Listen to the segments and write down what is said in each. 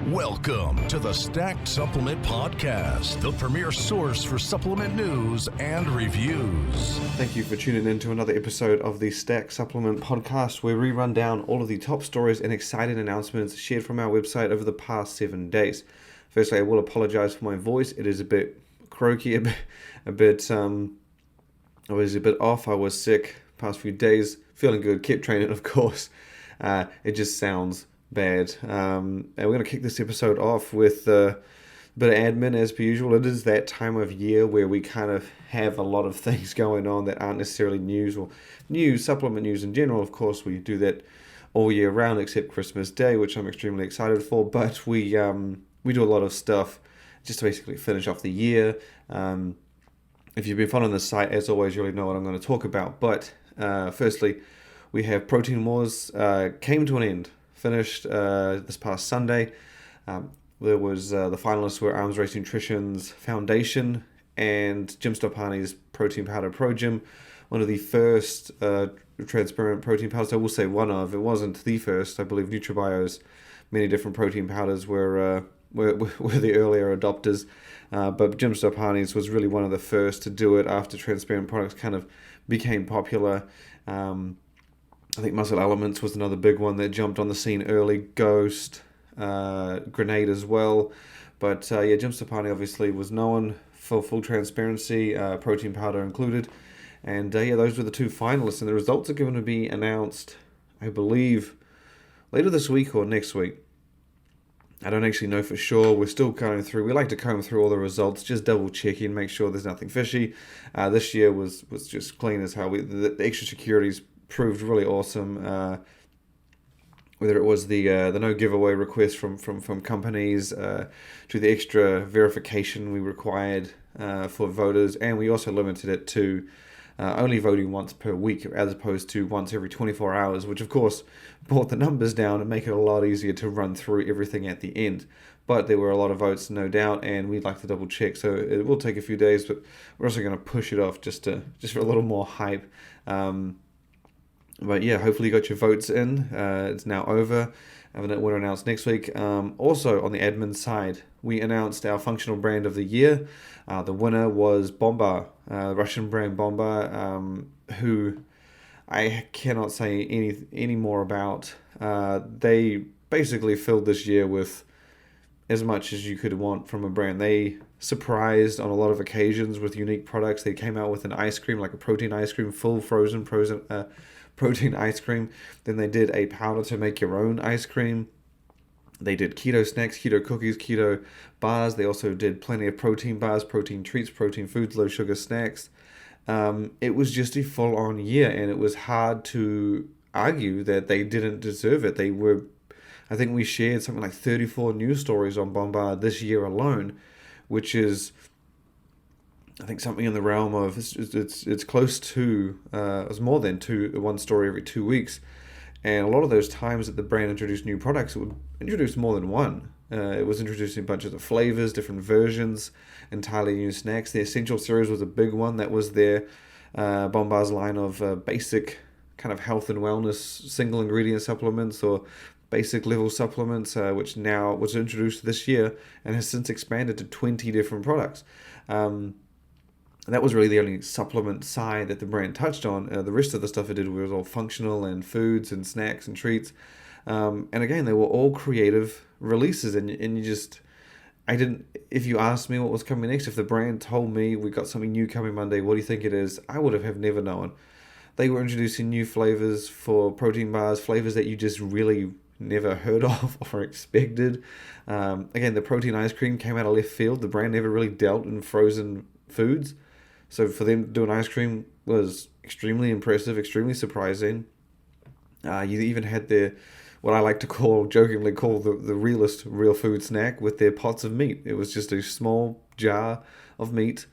Welcome to the Stack Supplement Podcast, the premier source for supplement news and reviews. Thank you for tuning in to another episode of the Stack Supplement Podcast, where we run down all of the top stories and exciting announcements shared from our website over the past 7 days. Firstly, I will apologize for my voice. It is a bit croaky, I was a bit off. I was sick past few days, feeling good, kept training, of course. It just sounds bad. And we're going to kick this episode off with a bit of admin as per usual. It is that time of year where we kind of have a lot of things going on that aren't necessarily news or news, supplement news in general. Of course, we do that all year round except Christmas Day, which I'm extremely excited for. But we do a lot of stuff just to basically finish off the year. If you've been following the site, as always, you already know what I'm going to talk about. But firstly, we have Protein Wars came to an end. Finished this past Sunday. There was the finalists were Arms Race Nutrition's Foundation and Jim Stoppani's Protein Powder Pro Gym, one of the first transparent protein powders. I will say one of. It wasn't the first. I believe NutriBio's many different protein powders were the earlier adopters, but Jim Stoppani's was really one of the first to do it after transparent products kind of became popular. I think Muscle Elements was another big one that jumped on the scene early. Ghost, Grenade as well. But Jim Stoppani obviously was known for full transparency, protein powder included. And those were the two finalists. And the results are going to be announced, I believe, later this week or next week. I don't actually know for sure. We're still going through. We like to comb through all the results, just double checking, make sure there's nothing fishy. This year was just clean as how the extra securities proved really awesome. Whether it was the no giveaway request from companies to the extra verification we required for voters, and we also limited it to only voting once per week as opposed to once every 24 hours, which of course brought the numbers down and make it a lot easier to run through everything at the end. But there were a lot of votes, no doubt, and we'd like to double check, so it will take a few days, but we're also going to push it off just for a little more hype. But yeah, hopefully you got your votes in. It's now over. Having a winner announced next week. Also, on the admin side, we announced our functional brand of the year. The winner was Bomba, Russian brand Bomba, who I cannot say any more about. They basically filled this year with as much as you could want from a brand. They surprised on a lot of occasions with unique products. They came out with an ice cream, like a protein ice cream, full frozen protein ice cream. Then they did a powder to make your own ice cream. They did keto snacks, keto cookies, keto bars. They also did plenty of protein bars, protein treats, protein foods, low sugar snacks. It was just a full-on year, and it was hard to argue that they didn't deserve it. They were, I think we shared something like 34 news stories on Bombard this year alone, which is, I think, something in the realm of it's close to it's more than one story every 2 weeks, and a lot of those times that the brand introduced new products, it would introduce more than one. It was introducing bunches of flavors, different versions, entirely new snacks. The Essential series was a big one. That was their Bombard's line of basic kind of health and wellness single ingredient supplements or basic level supplements, which now was introduced this year and has since expanded to 20 different products. That was really the only supplement side that the brand touched on. The rest of the stuff it did was all functional and foods and snacks and treats. And again, they were all creative releases. And you just, if you asked me what was coming next, if the brand told me we got something new coming Monday, what do you think it is? I would have never known. They were introducing new flavors for protein bars, flavors that you just really never heard of or expected. Again, the protein ice cream came out of left field. The brand never really dealt in frozen foods. So for them to do an ice cream was extremely impressive, extremely surprising. You even had what I like to jokingly call the realest real food snack with their pots of meat. It was just a small jar of meat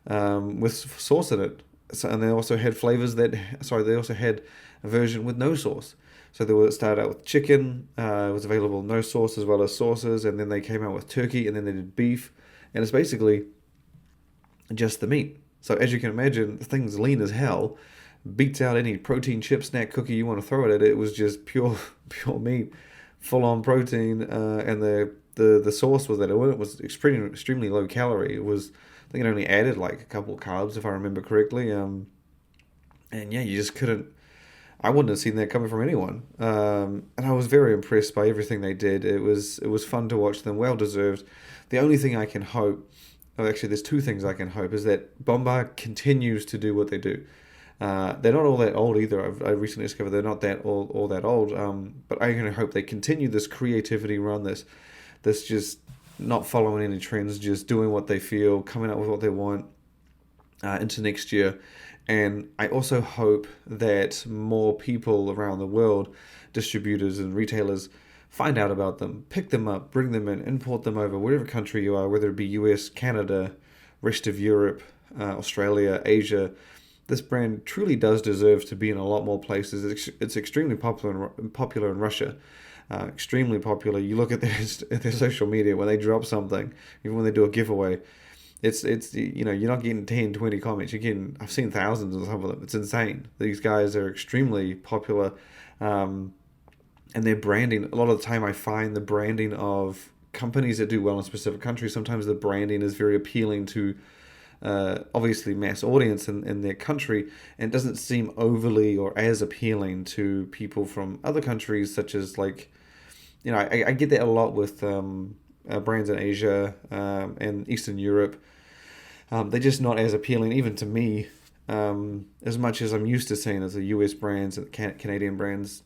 with sauce in it. And they also had flavors they also had a version with no sauce. So it started out with chicken, it was available no sauce as well as sauces, and then they came out with turkey, and then they did beef, and it's basically just the meat. So as you can imagine, the thing's lean as hell, beats out any protein chip, snack, cookie you want to throw it at. It was just pure meat, full-on protein, and the the source was that it was extremely low calorie. It was, I think it only added like a couple of carbs if I remember correctly. And yeah, you just couldn't. I wouldn't have seen that coming from anyone. And I was very impressed by everything they did. It was fun to watch them, well deserved. The only thing I can hope, oh, actually, there's two things I can hope, is that Bombard continues to do what they do. They're not all that old either. I recently discovered they're not that all that old. But I can hope they continue this creativity run, this just not following any trends, just doing what they feel, coming up with what they want into next year. And I also hope that more people around the world, distributors and retailers, find out about them, pick them up, bring them in, import them over, wherever country you are, whether it be US, Canada, rest of Europe, Australia, Asia. This brand truly does deserve to be in a lot more places. It's extremely popular in Russia. Extremely popular. You look at their social media when they drop something, even when they do a giveaway. It's you're not getting 10, 20 comments. You're getting, I've seen thousands of some of them. It's insane. These guys are extremely popular, and their branding. A lot of the time, I find the branding of companies that do well in specific countries. Sometimes the branding is very appealing to, obviously, mass audience in their country, and doesn't seem overly or as appealing to people from other countries, such as like, I get that a lot with brands in Asia and Eastern Europe. They're just not as appealing, even to me, as much as I'm used to seeing as the US brands and Canadian brands.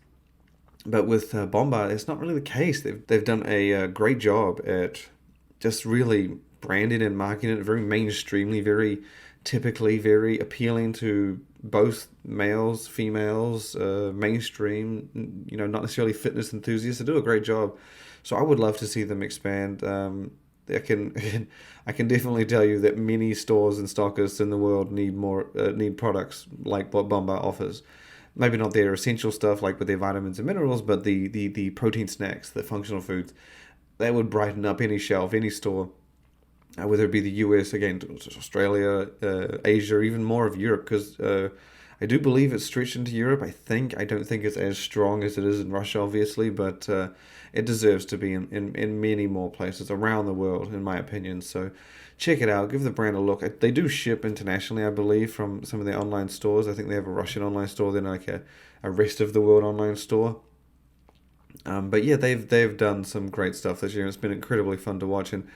But with Bombard, it's not really the case. They've done a great job at just really branding and marketing it very mainstreamly, very typically, very appealing to both males, females, mainstream, not necessarily fitness enthusiasts. They do a great job. So I would love to see them expand. I can definitely tell you that many stores and stockists in the world need products like what Bombard offers. Maybe not their essential stuff like with their vitamins and minerals, but the protein snacks, the functional foods, that would brighten up any shelf, any store, whether it be the US, again, Australia, Asia, or even more of Europe, because I do believe it's stretched into Europe. I don't think it's as strong as it is in Russia, obviously, but it deserves to be in many more places around the world, in my opinion. So check it out. Give the brand a look. They do ship internationally, I believe, from some of their online stores. I think they have a Russian online store, then like a rest of the world online store. But yeah, they've done some great stuff this year. It's been incredibly fun to watch, and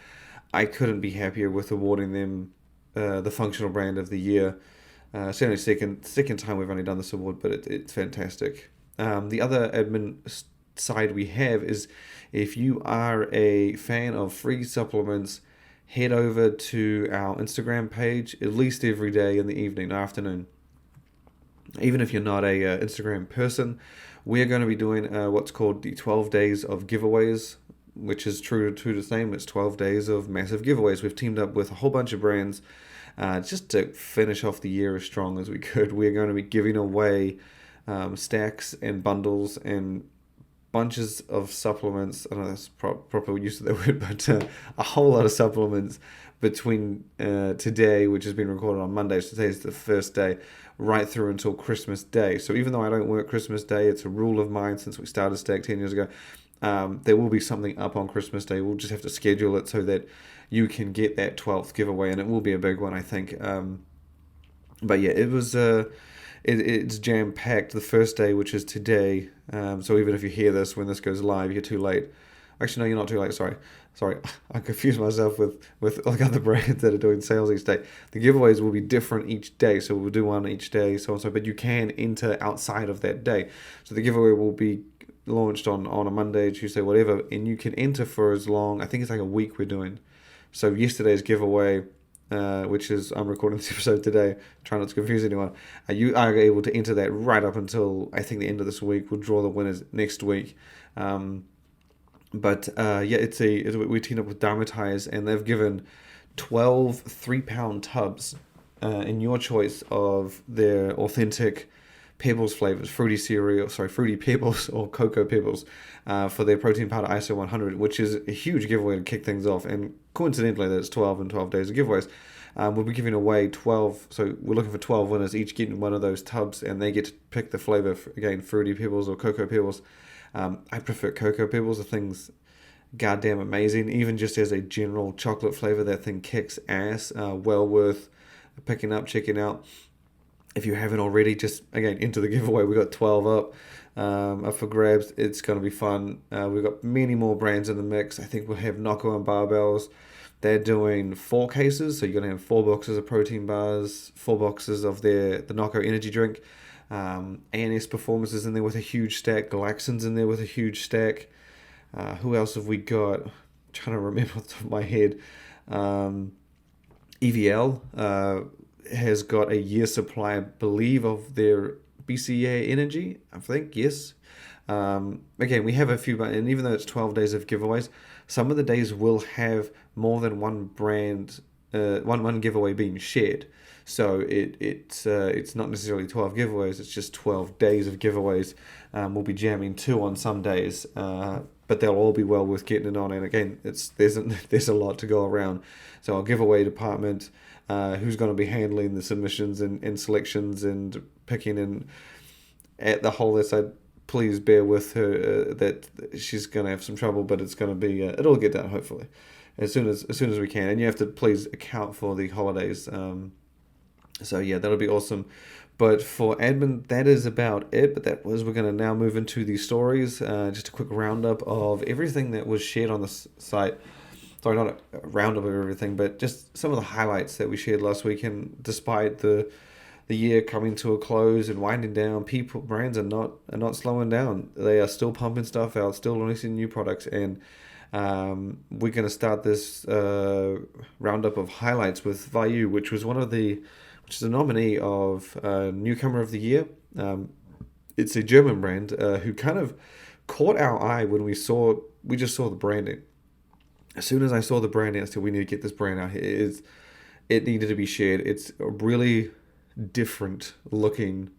I couldn't be happier with awarding them the functional brand of the year. Certainly second time we've only done this award, but it's fantastic. The other admin side we have is, if you are a fan of free supplements, head over to our Instagram page at least every day in the evening or afternoon. Even if you're not a Instagram person, we're going to be doing what's called the 12 days of giveaways, which is true to the name. It's 12 days of massive giveaways. We've teamed up with a whole bunch of brands just to finish off the year as strong as we could. We're going to be giving away stacks and bundles and bunches of supplements. I don't know that's proper use of that word, but a whole lot of supplements between today, which has been recorded on Monday, so today's the first day, right through until Christmas Day. So even though I don't work Christmas Day, it's a rule of mine since we started Stack 10 years ago. There will be something up on Christmas Day. We'll just have to schedule it so that you can get that 12th giveaway, and it will be a big one, I think. But yeah, it was it's jam-packed. The first day, which is today, so even if you hear this when this goes live, you're too late. Actually, no, you're not too late. Sorry. I confused myself with like other brands that are doing sales each day. The giveaways will be different each day, so we'll do one each day, so and so. But you can enter outside of that day. So the giveaway will be launched on a Monday, Tuesday, whatever, and you can enter for as long. I think it's like a week we're doing. So yesterday's giveaway, which is, I'm recording this episode today, trying not to confuse anyone. You are able to enter that right up until, I think, the end of this week. We'll draw the winners next week. But we teamed up with Dharmatize, and they've given 12 3-pound tubs in your choice of their authentic Pebbles flavors, fruity Pebbles or Cocoa Pebbles for their protein powder ISO 100, which is a huge giveaway to kick things off. And coincidentally, that's 12 and 12 days of giveaways. We'll be giving away 12, so we're looking for 12 winners, each getting one of those tubs, and they get to pick the flavor, again, Fruity Pebbles or Cocoa Pebbles. I prefer Cocoa Pebbles. The things, goddamn amazing. Even just as a general chocolate flavor, that thing kicks ass. Well worth picking up, checking out. If you haven't already, just again into the giveaway. We got 12 up for grabs. It's going to be fun. We've got many more brands in the mix. I think we'll have Nocco and Barbells. They're doing 4 cases, so you're going to have 4 boxes of protein bars, 4 boxes of the Nocco energy drink. ANS Performance is in there with a huge stack. Galaxin's in there with a huge stack. Who else have we got? I'm trying to remember off the top of my head. EVL has got a year supply, I believe, of their BCA energy. I think, yes. Again, we have a few, and even though it's 12 days of giveaways, some of the days will have more than one brand, one giveaway being shared. So it's not necessarily 12 giveaways, it's just 12 days of giveaways. We'll be jamming 2 on some days, but they'll all be well worth getting it on. And again, there's a lot to go around. So our giveaway department, who's going to be handling the submissions and selections and picking and at the whole side, please bear with her that she's going to have some trouble, but it's going to be it'll get done hopefully as soon as we can. And you have to please account for the holidays. So yeah, that'll be awesome. But for admin, that is about it. But we're going to now move into the stories. Just a quick roundup of everything that was shared on the site. Sorry, not a roundup of everything, but just some of the highlights that we shared last week. And despite the year coming to a close and winding down, brands are not slowing down. They are still pumping stuff out, still releasing new products, and we're going to start this roundup of highlights with Vayu, which is a nominee of Newcomer of the Year. It's a German brand who kind of caught our eye when we just saw the branding. As soon as I saw the branding, I said, we need to get this brand out here. It needed to be shared. It's a really different looking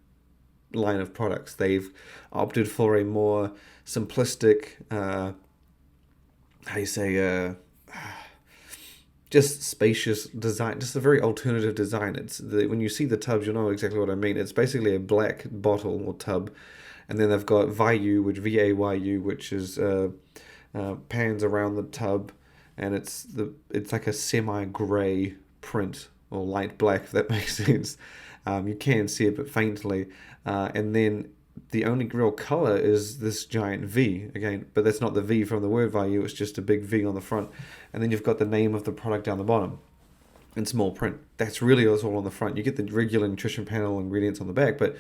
line of products. They've opted for a more simplistic, just spacious design, just a very alternative design. When you see the tubs, you'll know exactly what I mean. It's basically a black bottle or tub, and then they've got Vayu, VAYU, which is pans around the tub, and it's like a semi-grey print or light black, if that makes sense. You can see it, but faintly, and then the only real color is this giant V again, but that's not the V from the word Vayu. It's just a big V on the front, and then you've got the name of the product down the bottom in small print. That's really what's all on the front. You get the regular nutrition panel ingredients on the back, but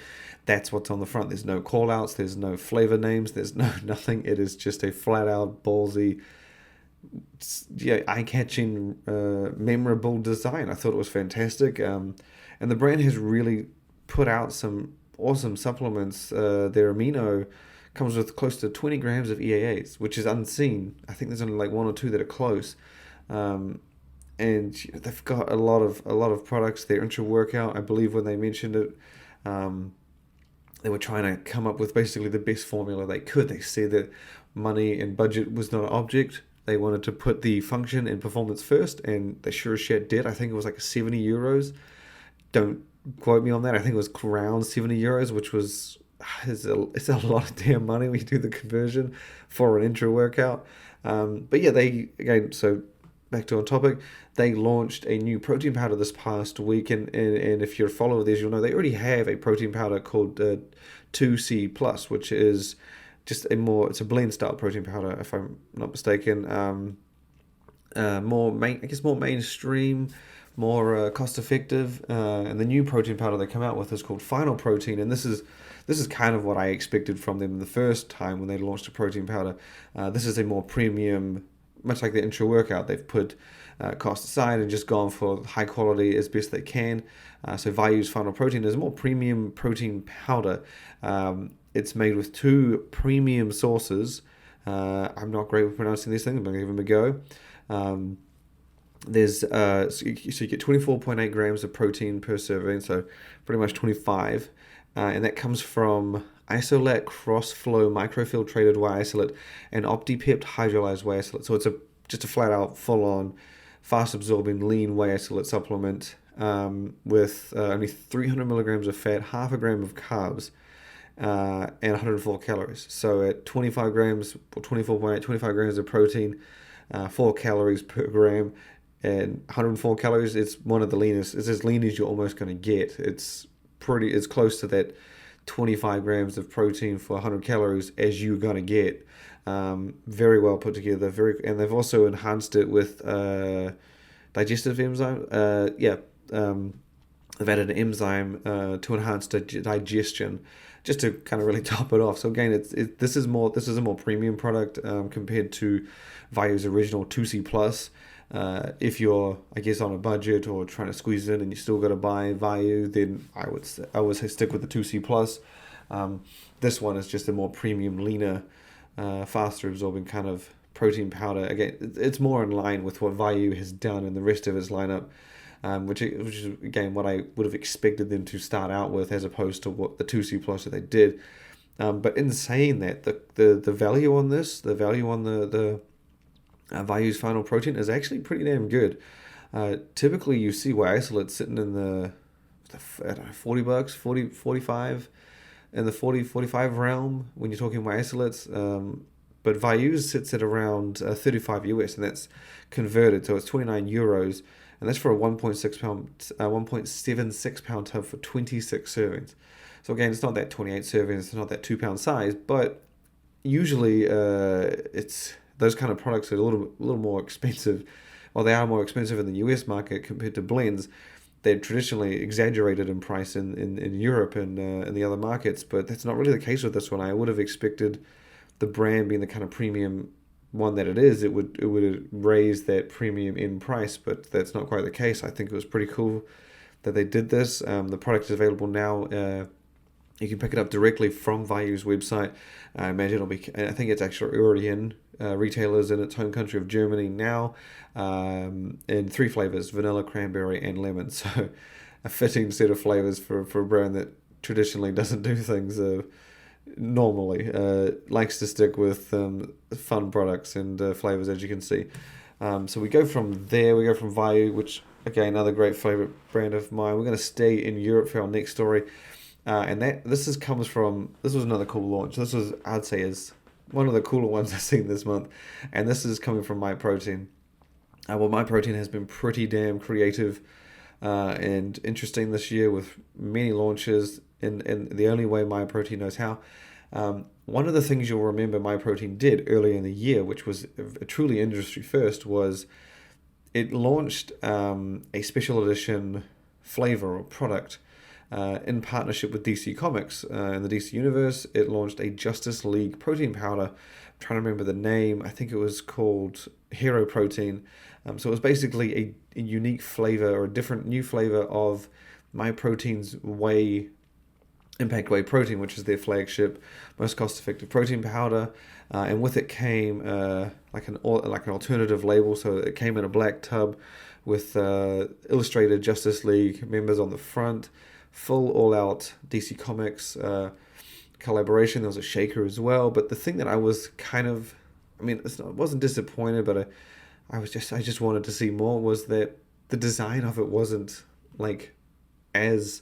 that's what's on the front. There's no call outs, there's no flavor names, there's nothing. It is just a flat out ballsy, eye-catching, memorable design. I thought it was fantastic, and the brand has really put out some awesome supplements. Their amino comes with close to 20 grams of EAAs, which is unseen. I think there's only like 1 or 2 that are close. And they've got a lot of products. Their intra-workout, I believe when they mentioned it, they were trying to come up with basically the best formula they could. They said that money and budget was not an object. They wanted to put the function and performance first, and they sure as shit did. I think it was like 70 euros. Don't quote me on that. I think it was around 70 euros, which was it's a lot of damn money when you do the conversion for an intro workout. But yeah, so back to on topic, they launched a new protein powder this past week, and if you're a follower of theirs, you'll know they already have a protein powder called 2C Plus, which is just it's a blend style protein powder, if I'm not mistaken. More mainstream, more cost effective, and the new protein powder they come out with is called Final Protein, and this is kind of what I expected from them the first time when they launched a protein powder. This is a more premium, much like the intro workout. They've put cost aside and just gone for high quality as best they can. So Vayu's Final Protein is a more premium protein powder. It's made with 2 premium sources. I'm not great with pronouncing these things. I'm going to give them a go. There's so you get 24.8 grams of protein per serving, so pretty much 25, and that comes from Isolat Crossflow microfiltrated whey isolate and OptiPept hydrolyzed whey isolate. So it's just a flat out full on fast absorbing lean whey isolate supplement with only 300 milligrams of fat, half a gram of carbs, and 104 calories. So at 25 grams, or 24.8, 25 grams of protein, 4 calories per gram, and 104 calories, it's one of the leanest. It's as lean as you're almost going to get. It's close to that 25 grams of protein for 100 calories as you're going to get. Very well put together. And they've also enhanced it with digestive enzyme. They've added an enzyme to enhance digestion, just to kind of really top it off. So again, this is a more premium product compared to Value's original 2C Plus. If you're, I guess, on a budget or trying to squeeze in and you still got to buy Value, then I would say stick with the 2C Plus. This one is just a more premium, leaner, faster absorbing kind of protein powder. Again, it's more in line with what Value has done in the rest of its lineup, which is again what I would have expected them to start out with, as opposed to what the 2C Plus that they did. But in saying that, the value on this, the value on the Value's final protein is actually pretty damn good. Typically, you see whey isolates sitting in the I don't know, $40, 40, 45, in the 40, 45 realm when you're talking whey isolates. But Value's sits at around 35 US, and that's converted, so it's 29 euros, and that's for a 1.76 pound tub for 26 servings. So again, it's not that 28 servings, it's not that 2 pound size, but usually it's those kind of products are a little more expensive. Well, they are more expensive in the US market compared to blends. They're traditionally exaggerated in price in Europe and in the other markets, but that's not really the case with this one. I would have expected the brand being the kind of premium one that it is, it would raise that premium in price, but that's not quite the case. I think it was pretty cool that they did this. The product is available now. You can pick it up directly from Value's website. I imagine I think it's actually already in retailers in its home country of Germany now, in 3 flavors: vanilla, cranberry, and lemon. So a fitting set of flavors for a brand that traditionally doesn't do things normally. Likes to stick with fun products and flavors, as you can see. So we go from there. We go from Value, which again, another great favorite brand of mine. We're going to stay in Europe for our next story. And this was another cool launch. This was, I'd say, is one of the cooler ones I've seen this month. And this is coming from Myprotein. Myprotein has been pretty damn creative and interesting this year, with many launches in the only way Myprotein knows how. One of the things you'll remember Myprotein did earlier in the year, which was a truly industry first, was it launched a special edition flavor or product in partnership with DC Comics. In the DC universe, it launched a Justice League protein powder. I'm trying to remember the name. I think it was called Hero Protein. So it was basically a unique flavor, or a different new flavor of Myprotein's Impact Whey Protein, which is their flagship, most cost-effective protein powder. And with it came like an alternative label. So it came in a black tub with illustrated Justice League members on the front. Full all-out DC Comics collaboration. There was a shaker as well. But the thing that I was I wasn't disappointed, but I just wanted to see more, was that the design of it wasn't like as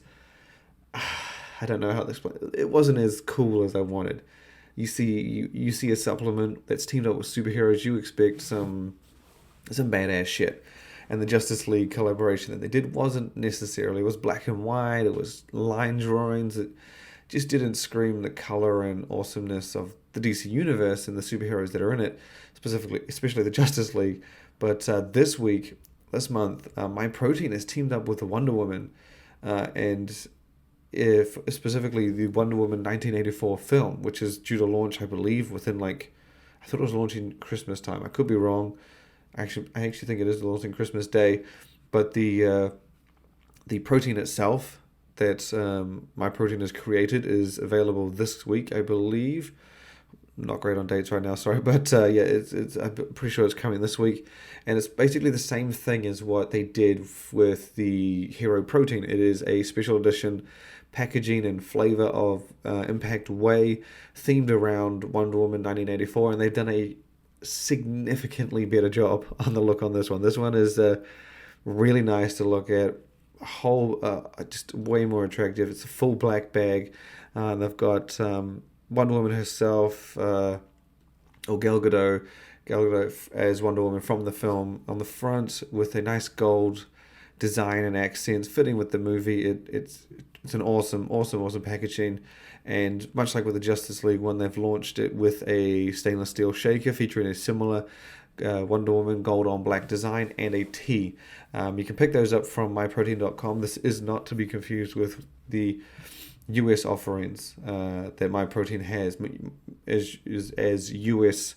I don't know how to explain it. It wasn't as cool as I wanted. You see a supplement that's teamed up with superheroes, you expect some badass shit. And the Justice League collaboration that they did wasn't necessarily. It was black and white. It was line drawings. It just didn't scream the color and awesomeness of the DC universe and the superheroes that are in it, especially the Justice League. But this month, Myprotein has teamed up with the Wonder Woman, and specifically the Wonder Woman 1984 film, which is due to launch, I believe, within I thought it was launching Christmas time. I could be wrong. I actually think it is launching Christmas Day, but the protein itself that Myprotein has created is available this week, I believe. Not great on dates right now, sorry, but it's I'm pretty sure it's coming this week, and it's basically the same thing as what they did with the Hero Protein. It is a special edition packaging and flavor of Impact Whey, themed around Wonder Woman 1984, and they've done a significantly better job on the look on this one. This one is really nice to look at, whole just way more attractive. It's a full black bag. They've got Wonder Woman herself, or Gal Gadot as Wonder Woman from the film on the front with a nice gold design and accents fitting with the movie. It's an awesome packaging, and much like with the Justice League one, they've launched it with a stainless steel shaker featuring a similar Wonder Woman gold on black design and a tee. You can pick those up from myprotein.com. This is not to be confused with the US offerings that Myprotein has. As US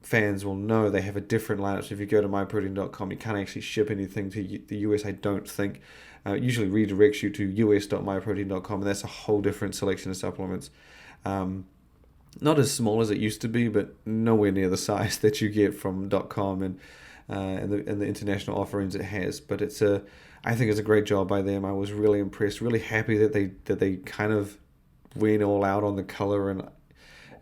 fans will know, they have a different lineup. So if you go to myprotein.com, you can't actually ship anything to the US, I don't think. It usually redirects you to us.myprotein.com, and that's a whole different selection of supplements. Not as small as it used to be, but nowhere near the size that you get from .com and the international offerings it has. But I think it's a great job by them. I was really impressed, really happy that they kind of went all out on the color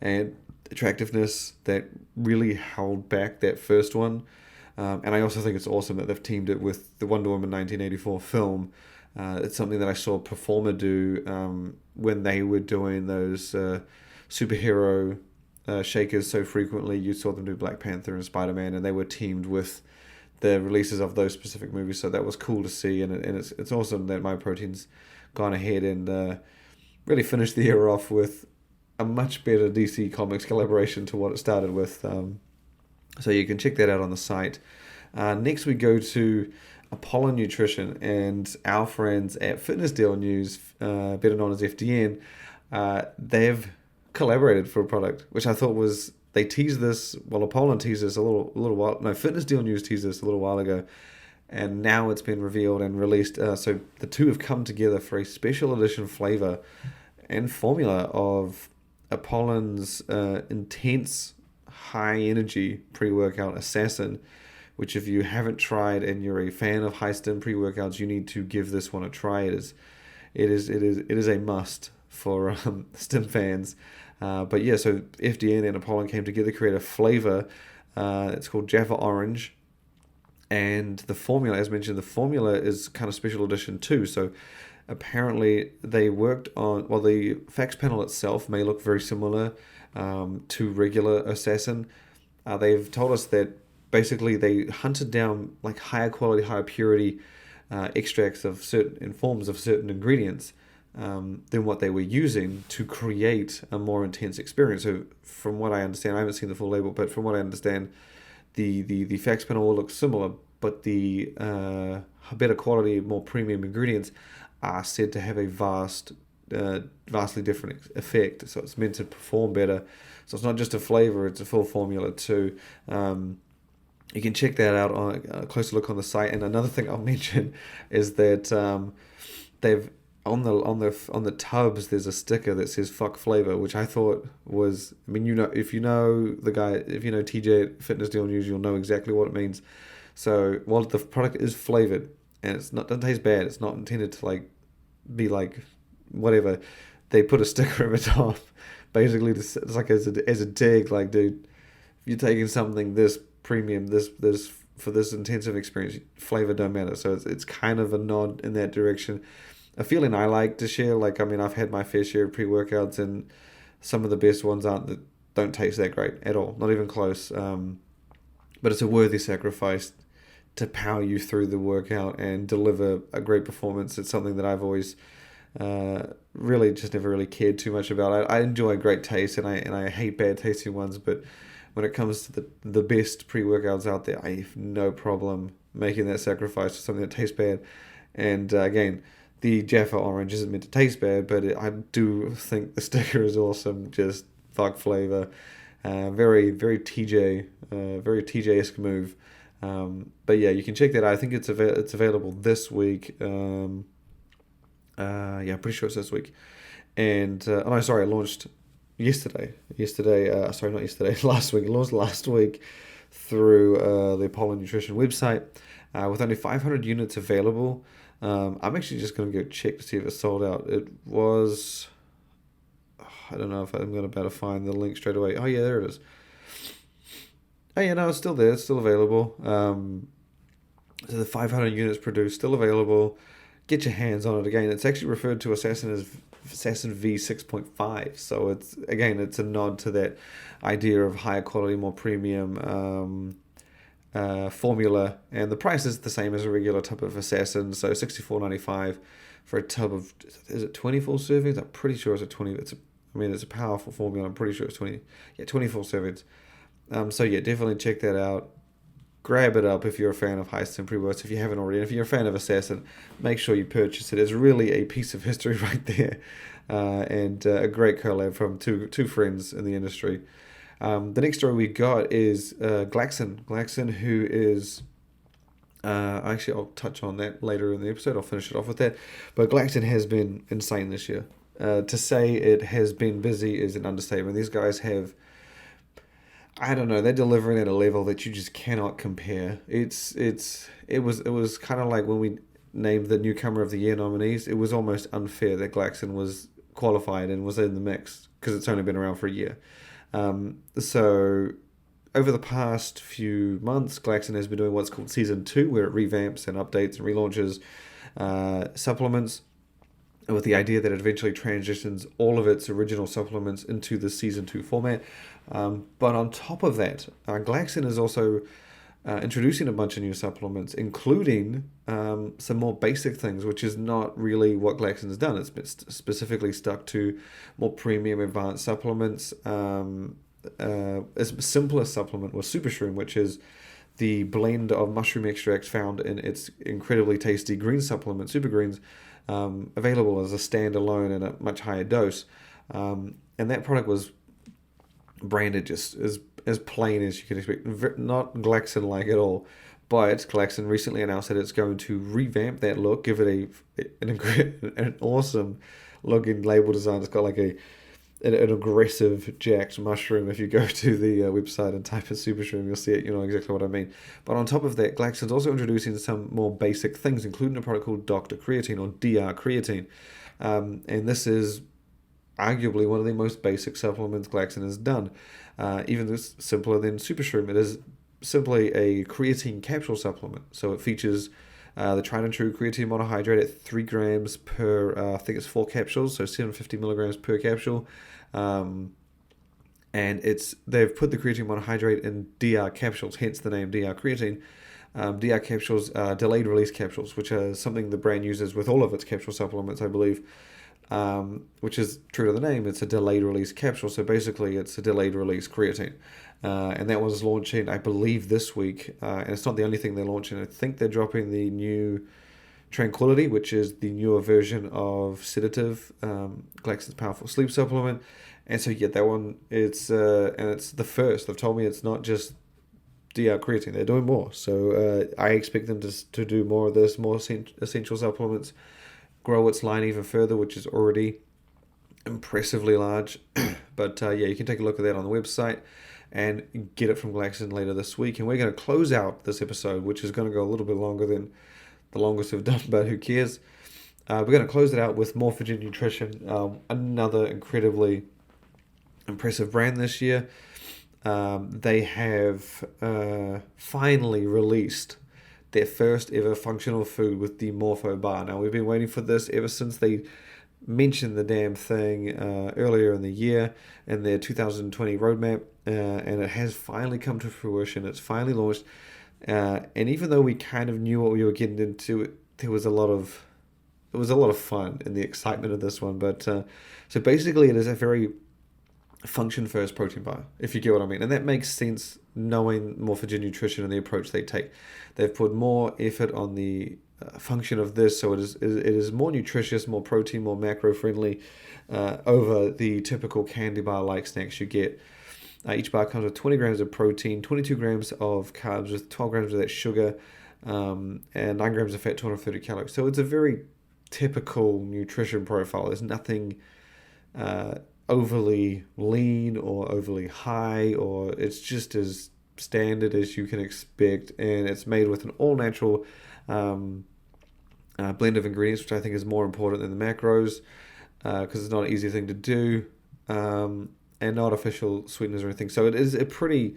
and attractiveness that really held back that first one. And I also think it's awesome that they've teamed it with the Wonder Woman 1984 film. It's something that I saw Performer do when they were doing those superhero shakers so frequently. You saw them do Black Panther and Spider-Man, and they were teamed with the releases of those specific movies. So that was cool to see, and it's awesome that Myprotein's gone ahead and really finished the year off with a much better DC Comics collaboration to what it started with. So you can check that out on the site. Next we go to Apollon Nutrition and our friends at Fitness Deal News, better known as FDN. They've collaborated for a product, which I thought was, they teased this, well, Apollon teased this a little while, no, Fitness Deal News teased this a little while ago, and now it's been revealed and released. So the two have come together for a special edition flavor and formula of Apollon's intense high energy pre-workout assassin, which if you haven't tried and you're a fan of high stim pre-workouts, you need to give this one a try. It is a must for stim fans. But yeah, so FDN and Apollon came together to create a flavor. It's called Jaffa Orange, and the formula, as mentioned, the formula is kind of special edition too. So apparently they worked on, well, the facts panel itself may look very similar to regular assassin. They've told us that basically they hunted down like higher quality, higher purity extracts of certain forms of certain ingredients than what they were using to create a more intense experience. So from what I understand, I haven't seen the full label, but from what I understand, the facts panel will look similar, but the better quality, more premium ingredients are said to have a vastly different effect. So it's meant to perform better. So it's not just a flavor, it's a full formula too. You can check that out on a closer look on the site. And another thing I'll mention is that they've on the tubs there's a sticker that says "fuck flavor," which I thought was, I mean, if you know the guy, if you know TJ at Fitness Deal News, you'll know exactly what it means. So while the product is flavored and doesn't taste bad, it's not intended to be whatever. They put a sticker over top, basically it's like as a dig, like, dude, if you're taking something this premium, this for this intensive experience, flavor don't matter. So it's kind of a nod in that direction. A feeling I like to share. I've had my fair share of pre-workouts, and some of the best ones don't taste that great at all, not even close. But it's a worthy sacrifice to power you through the workout and deliver a great performance. It's something that I've always really just never really cared too much about. I enjoy great taste, and I hate bad tasting ones, but when it comes to the best pre-workouts out there, I have no problem making that sacrifice for something that tastes bad. And again, the Jaffa Orange isn't meant to taste bad, but I do think the sticker is awesome. Just fuck flavor. Very, very TJ, very TJ-esque move. But yeah, you can check that out. I think it's available this week. Yeah, pretty sure it's this week. And it launched yesterday. Last week. It launched last week through the Apollon Nutrition website with only 500 units available. I'm actually just going to go check to see if it's sold out. It was, I don't know if I'm going to be able to find the link straight away. Oh yeah, there it is. Oh yeah, no, it's still there. It's still available. So the 500 units produced, still available. Get your hands on it again. It's actually referred to Assassin as Assassin V6.5. So it's a nod to that idea of higher quality, more premium formula, and the price is the same as a regular tub of Assassin. So $64.95 for a tub of, is it 24 servings? I'm pretty sure it's a 20. It's a powerful formula. I'm pretty sure it's 24 servings. So yeah, definitely check that out. Grab it up if you're a fan of Heist and Pre-Burst, if you haven't already. And if you're a fan of Assassin, make sure you purchase it. It's really a piece of history right there. And a great collab from two friends in the industry. The next story we got is Glaxon. Glaxon, who is... actually, I'll touch on that later in the episode. I'll finish it off with that. But Glaxon has been insane this year. To say it has been busy is an understatement. These guys have... I don't know. They're delivering at a level that you just cannot compare. It was kind of like when we named the Newcomer of the Year nominees. It was almost unfair that Glaxon was qualified and was in the mix because it's only been around for a year. So over the past few months, Glaxon has been doing what's called Season 2, where it revamps and updates and relaunches supplements, with the idea that it eventually transitions all of its original supplements into the Season 2 format. But on top of that, Glaxon is also introducing a bunch of new supplements, including some more basic things, which is not really what Glaxon has done. It's been specifically stuck to more premium advanced supplements. Its simplest supplement was Super Shroom, which is the blend of mushroom extracts found in its incredibly tasty green supplement, Super Greens, available as a standalone in a much higher dose. And that product was branded just as plain as you can expect. Not Glaxon-like at all. But Glaxon recently announced that it's going to revamp that look, give it an awesome looking label design. It's got like an aggressive jacked mushroom. If you go to the website and type in Super Shroom, you'll see it. You know exactly what I mean. But on top of that, Glaxon's also introducing some more basic things, including a product called Dr. Creatine, or DR Creatine. And this is arguably one of the most basic supplements Glaxon has done. Even this simpler than Super Shroom. It is simply a creatine capsule supplement. So it features the tried and true creatine monohydrate at 3 grams per, I think it's 4 capsules, so 750 milligrams per capsule. And they've put the creatine monohydrate in DR capsules, hence the name DR Creatine. DR capsules are delayed release capsules, which are something the brand uses with all of its capsule supplements, I believe. Which is true to the name. It's a delayed release capsule, so basically it's a delayed release creatine. And that was launching, I believe, this week. And it's not the only thing they're launching. I think they're dropping the new Tranquility, which is the newer version of Sedative, Glaxon's powerful sleep supplement. And so, yeah, that one, and it's the first. They've told me it's not just DR Creatine. They're doing more. So I expect them to do more of this, more essential supplements, grow its line even further, which is already impressively large. But yeah, you can take a look at that on the website and get it from Glaxon later this week. And we're going to close out this episode, which is going to go a little bit longer than the longest we've done, but who cares? We're going to close it out with Morpho Nutrition, another incredibly impressive brand this year. They have finally released their first ever functional food with the Morpho Bar. Now, we've been waiting for this ever since they mentioned the damn thing earlier in the year in their 2020 roadmap, and it has finally come to fruition. It's finally launched, and even though we kind of knew what we were getting into, there was a lot of fun in the excitement of this one. But so basically, it is a very function-first protein bar, if you get what I mean. And that makes sense knowing Morpho Nutrition and the approach they take. They've put more effort on the function of this, so it is more nutritious, more protein, more macro-friendly over the typical candy bar-like snacks you get. Each bar comes with 20 grams of protein, 22 grams of carbs, with 12 grams of that sugar, and 9 grams of fat, 230 calories. So it's a very typical nutrition profile. There's nothing overly lean or overly high, or it's just as standard as you can expect, and it's made with an all-natural blend of ingredients, which I think is more important than the macros, because it's not an easy thing to do, and not artificial sweeteners or anything. So it is a pretty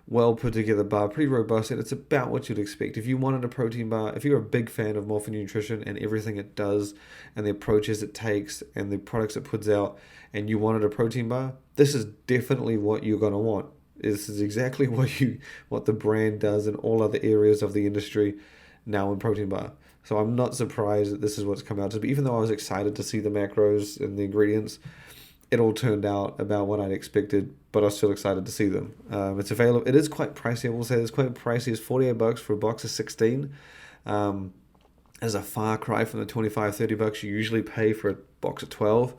well put together bar, pretty robust, and it's about what you'd expect. If you wanted a protein bar, if you're a big fan of Morpho Nutrition and everything it does, and the approaches it takes, and the products it puts out, and you wanted a protein bar, this is definitely what you're going to want. This is exactly what the brand does in all other areas of the industry now in protein bar. So I'm not surprised that this is what's come out to be. Even though I was excited to see the macros and the ingredients, it all turned out about what I'd expected, but I was still excited to see them. It's available. It is quite pricey. I will say it's quite pricey. It's $48 for a box of 16. As a far cry from the $25-$30 you usually pay for a box of 12.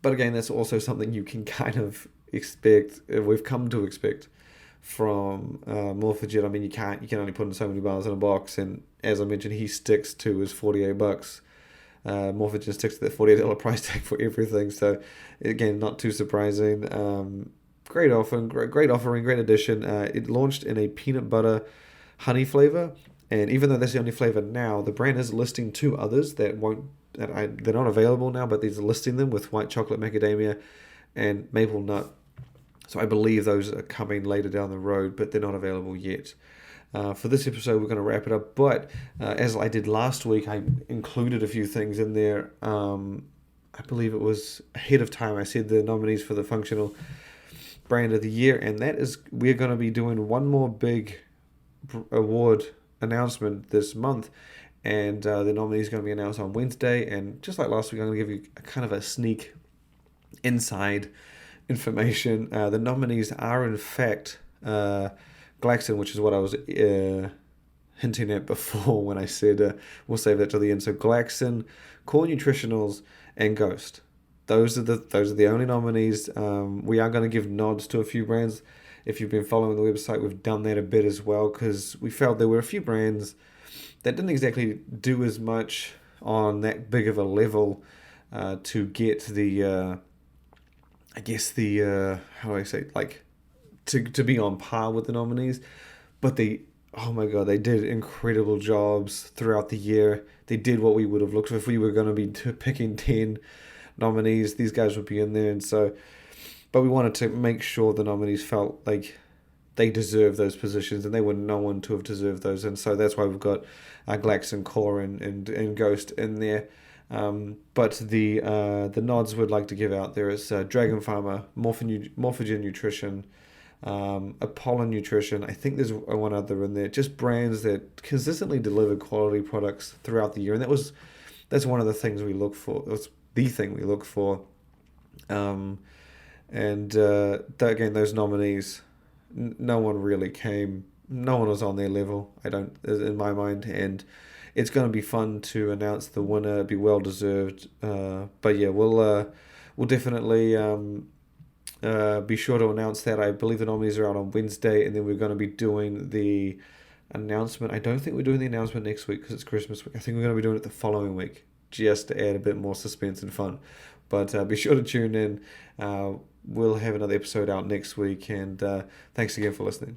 But again, that's also something you can kind of expect. We've come to expect from Morphojet. I mean, you can only put in so many bars in a box, and as I mentioned, he sticks to his $48. Morphojet sticks to that $48 price tag for everything. So again, not too surprising. Great offering, great addition. It launched in a peanut butter honey flavor, and even though that's the only flavor now, the brand is listing two others they're not available now, but they're listing them with white chocolate macadamia and maple nut. So I believe those are coming later down the road, but they're not available yet. For this episode, we're going to wrap it up. But as I did last week, I included a few things in there. I believe it was ahead of time. I said the nominees for the functional brand of the year, and that is we're going to be doing one more big award announcement this month. And the nominee is going to be announced on Wednesday. And just like last week, I'm going to give you a kind of a sneak inside information. The nominees are in fact Glaxon, which is what I was hinting at before when I said we'll save that till the end. So Glaxon, Core Nutritionals, and Ghost. Those are the only nominees. We are going to give nods to a few brands. If you've been following the website, we've done that a bit as well, because we felt there were a few brands that didn't exactly do as much on that big of a level to get the how do I say, like, to be on par with the nominees. But oh my god, they did incredible jobs throughout the year. They did what we would have looked for. If we were going to be picking 10 nominees, these guys would be in there. And so, but we wanted to make sure the nominees felt like they deserve those positions, and they were no one to have deserved those. And so that's why we've got Glaxon, Core, and Ghost in there. But the nods we'd like to give out there is Dragon Farmer, Morphogen Nutrition, Apollon Nutrition. I think there's one other in there. Just brands that consistently deliver quality products throughout the year, and that's one of the things we look for. That's the thing we look for. Again, those nominees, no one really came. No one was on their level, in my mind, and it's going to be fun to announce the winner. It'll be well deserved. But yeah, we'll definitely be sure to announce that. I believe the nominees are out on Wednesday, and then we're going to be doing the announcement. I don't think we're doing the announcement next week because it's Christmas week. I think we're going to be doing it the following week, just to add a bit more suspense and fun. But be sure to tune in. We'll have another episode out next week, and thanks again for listening.